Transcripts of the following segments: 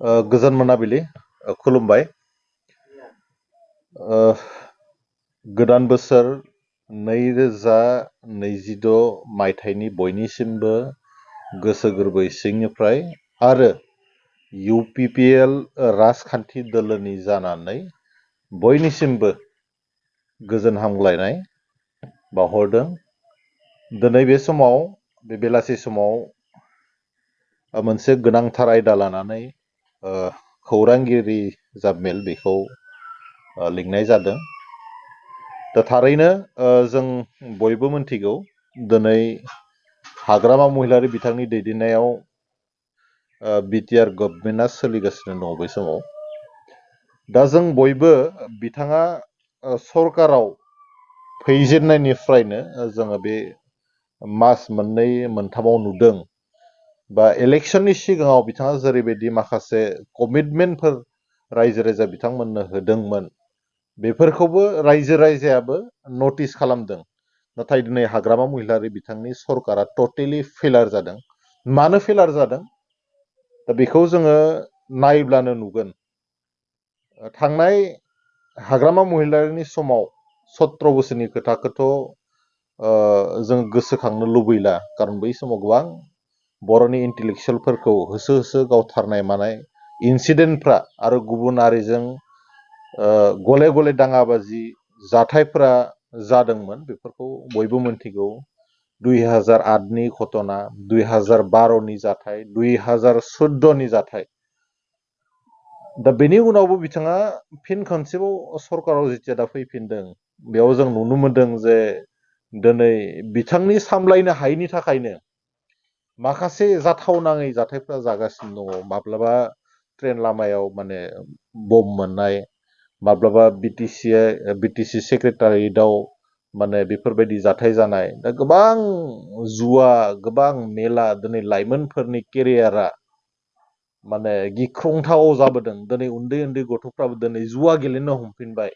गोजोन मोनाबिलि खुलुमबाय। गोदान बोसोर 2026 मायथाइनि बयनिसिमबो गोसो गोरबो सिंनिफ्राय आरो UPPL राजखान्थि दोलोनि जानानै बयनिसिमबो गोजोन हामग्लायनाय बावहरदों। दिनै बे समाव बे बेलासि समाव मोनसे गोनांथार आयदा लानानै खौरांगिरि जा मेल बेखौ लिंनाय जादों। दा थारैनो जों बयबो मोनथिगौ दिनै हाग्रामा महिलारि बिथांनि दैदेननायाव BTR गभर्नमेन्टआ सोलिगासिनो दङ बै समाव। दा जों बयबो बिथाङा सरकाराव फैजेननायनिफ्रायनो जोङो बे मास मोननै मोनथामाव नुदों बा इलेक्शननि सिगाङाव बिथाङा जेरैबायदि माखासे कमिटमेन्टफोर रायजो राजा बिथांमोननो होदोंमोन बेफोरखौबो रायजो राजायाबो नटिस खालामदों। नाथाय दिनै हाग्रामा महिलारि बिथांनि सरकारा टटेलि फेलार जादों। मानो फेलार जादों दा बेखौ जोङो नायब्लानो नुगोन। थांनाय हाग्रामा महिलारिनि समाव 17 बोसोरनि खोथाखौथ' जों गोसोखांनो लुबैला, खारन बै समाव गोबां बर'नि इन्टेलेक्सुयेलफोरखौ होसो होसो गावथारनाय मानाय इन्सिडेन्टफ्रा आरो गुबुन हारिजों गले गले दाङाबाजि जाथायफोरा जादोंमोन। बेफोरखौ बयबो मोनथिगौ। 2008नि घटना, 2012नि जाथाय, 2014नि जाथाय। दा बेनि उनावबो बिथाङा फिन खनसेबाव सरकाराव जेथिया दा फैफिनदों, बेयाव जों नुनो मोनदों जे दिनै बिथांनि सामलायनो हायैनि थाखायनो माखासे जाथावनाङै जाथायफ्रा जागासिनो दङ। माब्लाबा ट्रेन लामायाव माने बम मोननाय, माब्लाबा BTC सेक्रेटारियेटआव माने बेफोरबायदि जाथाय जानाय। दा गोबां जुवा, गोबां मेला, दिनै लाइमोनफोरनि केरियारा माने गिख्रंथाव जाबोदों। दिनै उन्दै उन्दै गथ'फ्राबो दिनै जुवा गेलेनो हमफिनबाय।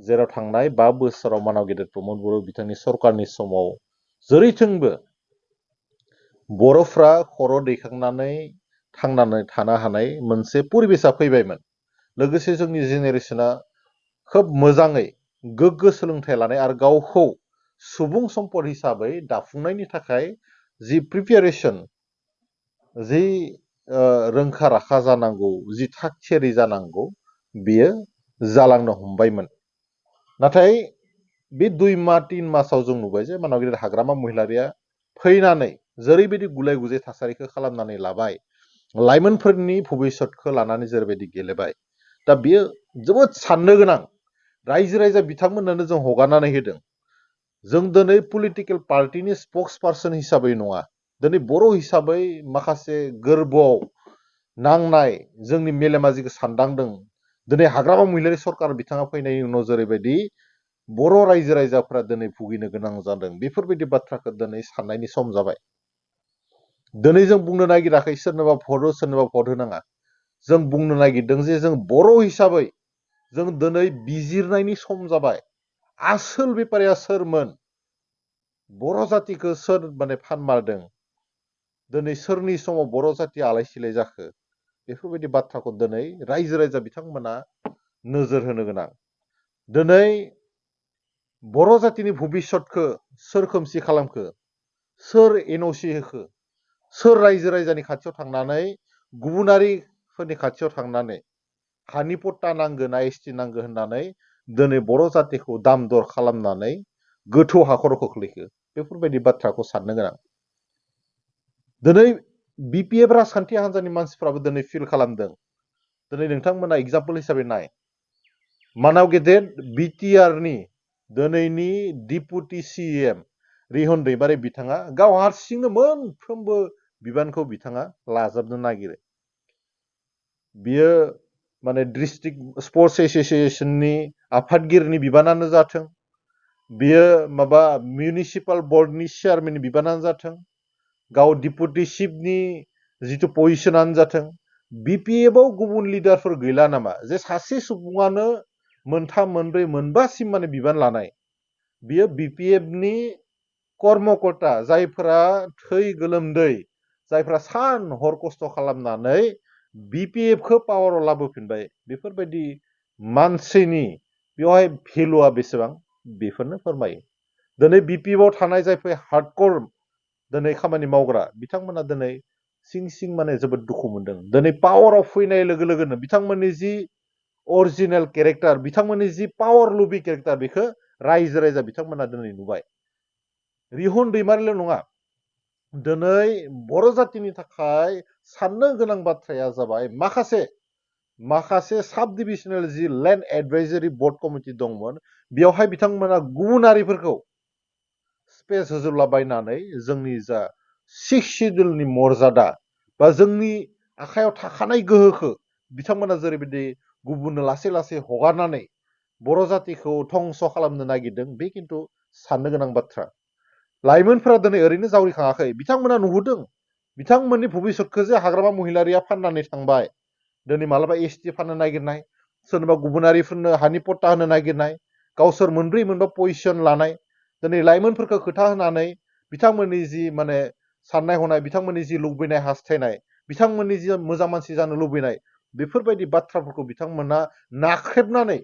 जेराव थांनाय 5 बोसोराव मानाव गेदेर प्रमद बर' बिथांनि सरकारनि समाव जेरैथिंबो बर'फ्रा खर' दैखांनानै थांनानै थानो हानाय मोनसे परिबेसा फैबायमोन। लोगोसे जोंनि जेनेरेसना खोब मोजाङै गोग्गो सोलोंथाइ लानाय आरो गावखौ सुबुं सम्पद हिसाबै दाफुंनायनि थाखाय जि प्रिपेरेसन, जि रोंखा राखा जानांगौ, जि थाग थियारि जानांगौ, बियो जालांनो हमबायमोन। नाथाय बे 2 माह 3 मासाव जों नुबाय जे मानाव गेदेर हाग्रामा महिलारिया फैनानै जेरैबायदि गुलाय गुजाय थासारिखौ खालामनानै लाबाय, लाइमोनफोरनि भबिसतखौ लानानै जेरैबायदि गेलेबाय। दा बियो जोबोद साननो गोनां। रायजो राजा बिथांमोननो जों हगारनानै होदों। जों दिनै पलिटिकेल पार्टिनि स्पक्स पार्सन हिसाबै नङा, दिनै बर' हिसाबै माखासे गोरबोआव नांनाय जोंनि मेलेमाजिखौ सानदांदों। दिनै हाग्रामा महिलारि सरकार बिथाङा फैनायनि उनाव जेरैबायदि बर' रायजो राजाफ्रा दिनै भुगिनो गोनां जादों, बेफोरबायदि बाथ्राखौ दिनै साननायनि सम जाबाय। दिनै जों बुंनो नागिराखै सोरनोबा भट हो, सोरनोबा भट होनाङा। जों बुंनो नागिरदों जे जों बर' हिसाबै जों दिनै बिजिरनायनि सम जाबाय। आसोल बेपारिया सोरमोन? बर' जातिखौ सोर माने फानमारदों? दिनै सोरनि समाव बर' जातिया आलाय सिलाय जाखो? बेफोरबायदि बाथ्राखौ दिनै रायजो राजा बिथांमोना नोजोर होनो गोनां। दिनै बर' जातिनि भबिसतखौ सोर खोमसि खालामखो? सोर NOC होखो? सोर रायजो राजानि खाथियाव थांनानै गुबुनारिफोरनि खाथियाव थांनानै हानि पट्टा नांगौ ना ST नांगौ होननानै दिनै बर' जातिखौ दाम दर खालामनानै गोथौ हाखराव खोख्लैखो? बेफोरबायदि बाथ्राखौ साननो गोनां। दिनै BPF राजखान्थि हान्जानि मानसिफ्राबो दिनै फिल खालामदों। दिनै नोंथांमोना एग्जाम्पल हिसाबै नाय, मानाव गेदेर BTRनि दिनैनि डिपुटि CM रिहन दैमारि बिथाङा गाव हारसिंनो मोनफ्रोमबो बिबानखौ बिथाङा लाजोबनो नागिरो। बियो माने डिस्ट्रिक्ट स्पर्ट्स एस'सिएशननि आफादगिरिनि बिबानानो जाथों, बियो माबा मिउनिसिपाल बर्डनि चेयारमेननि बिबानानो जाथों, गाव डिपुटि चिफनि जिथु पजिशनानो जाथों, BPFआव गुबुन लिडारफोर गैला नामा जे सासे सुबुङानो 1, 2, 3, 4, 5सिम माने बिबान लानाय? बियो BPFनि कर्मकर्ता, जायफोरा थै गोलोमदै, जायफ्रा सान हर खस्थ' खालामनानै बिपिएफखौ पावाराव लाबोफिनबाय बेफोरबायदि मानसिनि बेवहाय भेलुआ बेसेबां बेफोरनो फोरमायो दिनै बिपिएफआव थानाय जायफोर हार्डकर दिनै खामानि मावग्रा बिथांमोना दिनै सिं सिं माने जोबोद दुखु मोनदों दिनै पावाराव फैनाय लोगो लोगोनो बिथांमोननि जि अरिजिनेल केरेक्टार बिथांमोननि जि पावार लुबि केरेक्टार बेखौ रायजो राजा बिथांमोना दिनै नुबाय रिहुन दैमारिल' नङा दिनै बर' जातिनि थाखाय साननो गोनां बाथ्राया जाबाय माखासे साब डिभिजनेल जि लेन्ड एडभाइजरि बर्ड कमिटि दंमोन बेवहाय बिथांमोना गुबुनारिफोरखौ स्पेस होजोबलाबायनानै जोंनि जा सिक्स सिडिउलनि मर्यादा बा जोंनि आखायाव थाखानाय गोहोखौ बिथांमोना जेरैबायदि गुबुननो लासै लासै हगारनानै बर' जातिखौ धंस खालामनो नागिरदों बे खिन्थु साननो गोनां बाथ्रा लाइमोनफोरा दिनै ओरैनो जावरिखाङाखै बिथांमोना नुहुरदों बिथांमोननि भबिसतखौ जे हाग्रामा महिलारिया फाननानै थांबाय दिनै मालाबा एसटि फाननो नागिरनाय सोरनोबा गुबुनारिफोरनो हानि पट्टा होनो नागिरनाय गावसोर मोनब्रै मोनबा पजिसन लानाय दिनै लाइमोनफोरखौ खोथा होनानै बिथांमोननि जि माने साननाय हनाय बिथांमोननि जि लुबैनाय हास्थायनाय बिथांमोननि जि मोजां मानसि जानो लुबैनाय बेफोरबायदि बाथ्राफोरखौ बिथांमोना नाख्रेबनानै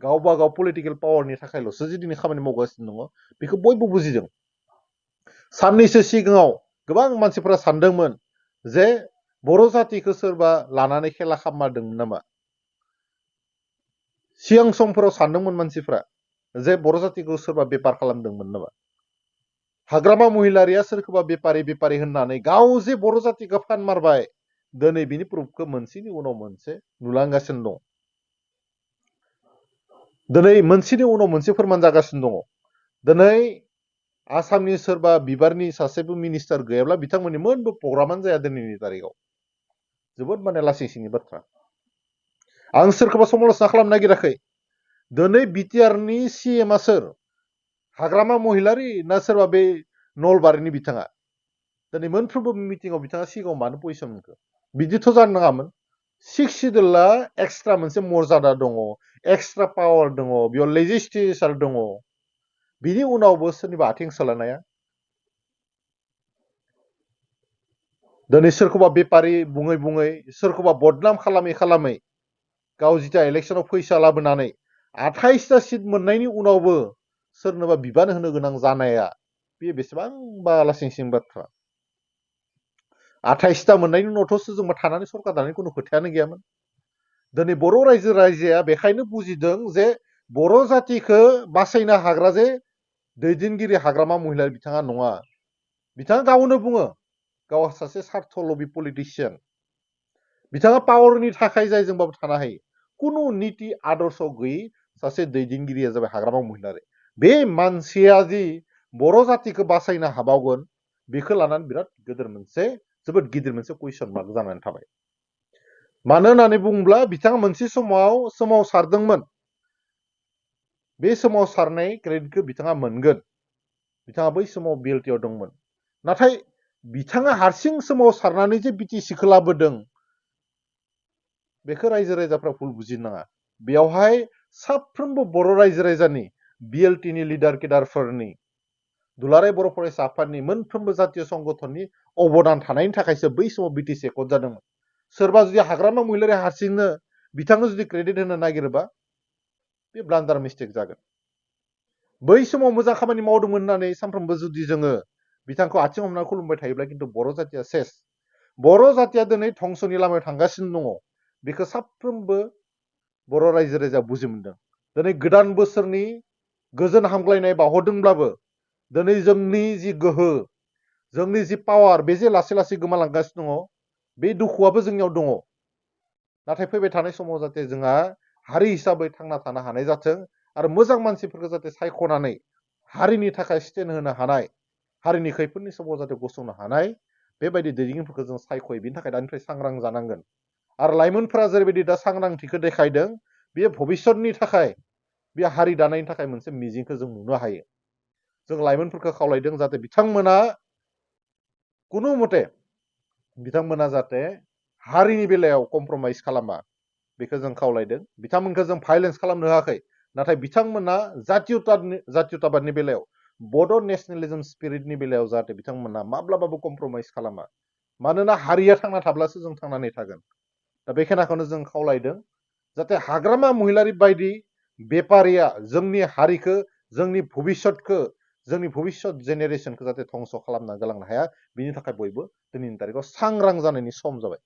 गावबा गाव पलिटिकेल पावारनि थाखायल'सो जि दिनै खामानि मावगासिनो दङ बेखौ बयबो बुजिदों साननैसो सिगाङाव गोबां मानसिफोरा सानदोंमोन जे बर' जातिखौ सोरबा लानानै खेला खालामदोंमोन नामा सिगां समफोराव सानदोंमोन मानसिफ्रा जे बर' जातिखौ सोरबा बेपार खालामदोंमोन नामा हाग्रामा महिलारिया सोरखौबा बेपारि होननानै गाव जे बर' जातिखौ फानमारबाय दिनै बिनि प्रुफखौ मोनसेनि उनाव मोनसे नुलांगासिनो दं दिनै मोनसेनि उनाव मोनसे फोरमान जागासिनो दङ दिनै आसामनि सोरबा बिबारनि सासेबो मिनिस्टार गैयाब्ला बिथांमोननि मोनबो प्रग्रामानो जाया दिनैनि तारिखआव जोबोद माने लासिं सिंनि बाथ्रा आं सोरखौबा समालोचना खालामनो नागिराखै दिनै बिटिआरनि सिएमआ सोर हाग्रामा महिलारि ना सोरबा बे नलबारिनि बिथाङा दिनै मोनफ्रोमबो मिटिङाव बिथाङा सिगाङाव मानो पजिसन मोनखो बिदिथ' जानो नाङामोन सिक्स सिडिउला एक्सट्रा मोनसे मर्यादा दङ एक्सट्रा पावार दङ बेयाव लेजिस्लेचार दङ बिनि उनावबो सोरनिबा आथिं सोलानाया दिनै सोरखौबा बेपारि बुङै सोरखौबा बदनाम खालामै गाव जिथा इलेक्सनाव फैसा लाबोनानै 28टा सिट मोननायनि उनावबो सोरनोबा बिबान होनो गोनां जानाया बे बेसेबांबा लासिं सिं बाथ्रा 28टा मोननायनि उनावथ' जोंबा थानानै सरकार दानायनि खुनु खोथायानो गैयामोन दिनै बर' रायजो राजाया बेखायनो बुजिदों जे बर' जातिखौ बासायनो हाग्रा जे दैदेनगिरि हाग्रामा महिलारि बिथाङा नङा बिथाङा गावनो बुङो गाव सासे सार्थ लबि पलिटिसियान बिथाङा पावारनि थाखाय जायजोंबाबो थानो हायो कुनु नीति आदर्श गैयै सासे दैदेनगिरिया जाबाय हाग्रामा महिलारि बे मानसिया जि बर' जातिखौ बासायनो हाबावगोन बेखौ लानानै बिराद जोबोद गिदिर मोनसे कुइसन मार्क जानानै थाबाय मानो होननानै बुङोब्ला बिथाङा मोनसे समाव सोमावसारदोंमोन बे सोमावसारनाय क्रेडिटखौ बिथाङा मोनगोन बिथाङा बै समाव बिएलटिआव दंमोन नाथाय बिथाङा हारसिं सोमावसारनानै जे बिटिसिखौ लाबोदों बेखौ रायजो राजाफ्रा भुल बुजिनो नाङा बेयावहाय साफ्रोमबो बर' रायजो राजानि बिएलटिनि लिडार केडारफोरनि दुलाराय बर' फरायसा आफादनि मोनफ्रोमबो जातीय संगठननि अबदान थानायनि थाखायसो बै समाव बिटिसि एकर्ड जादोंमोन सोरबा जुदि हाग्रामा महिलारि हारसिंनो बिथांनो जुदि क्रेडिट होनो नागिरोबा बे ब्लान्डार मिस्टेक जागोन बै समाव मोजां खामानि मावदोंमोन होननानै सानफ्रोमबो जुदि जोङो बिथांखौ आथिं हमनानै खुलुमबाय थायोब्ला खिन्थु बर' जातिया सेस बर' जातिया दिनै धंसनि लामायाव थांगासिनो दङ बेखौ साफ्रोमबो बर' रायजो राजाया बुजि मोनदों दिनै गोदान बोसोरनि गोजोन हामग्लायनाय बावहरदोंब्लाबो दिनै जोंनि जि गोहो जोंनि जि पावार बे जे लासै लासै गोमालांगासिनो दङ बे दुखुआबो जोंनियाव दङ नाथाय फैबाय थानाय समाव जाहाथे जोंहा हारि हिसाबै थांना थानो हानाय जाथों आरो मोजां मानसिफोरखौ जाहाथे सायख'नानै हारिनि थाखाय स्टेन्ड होनो हानाय हारिनि खैफोदनि समाव जाहाथे गसंनो हानाय बेबायदि दैदेनगिरिफोरखौ जों सायख'यो बेनि थाखाय दानिफ्राय सांग्रां जानांगोन आरो लाइमोनफोरा जेरैबायदि दा सांग्रांथिखौ देखायदों बे भबिष्यतनि थाखाय बे हारि दानायनि थाखाय मोनसे मिजिंखौ जों नुनो हायो जों लाइमोनफोरखौ खावलायदों जाहाथे बिथांमोना कुनु मते बिथांमोना जाहाथे हारिनि बेलायाव कमप्रमाइज खालामा बेखौ जों खावलायदों बिथांमोनखौ जों भायलेन्स खालामनो होआखै नाथाय बिथांमोना जातीयताबादनि बेलायाव बड' नेशनेलिज्म स्पिरिटनि बेलायाव जाहाथे बिथांमोना माब्लाबाबो कमप्रमाइज खालामा मानोना हारिया थांना थाब्लासो जों थांनानै थागोन दा बे खेनाखौनो जों खावलायदों जाहाथे हाग्रामा महिलारि बायदि बेपारिया जोंनि हारिखौ जोंनि भबिष्यतखौ जोंनि भबिष्यत जेनेरेसनखौ जाहाथे धंस' खालामना गालांनो हाया बिनि थाखाय बयबो दिनैनि थारिखआव सांग्रां जानायनि सम जाबाय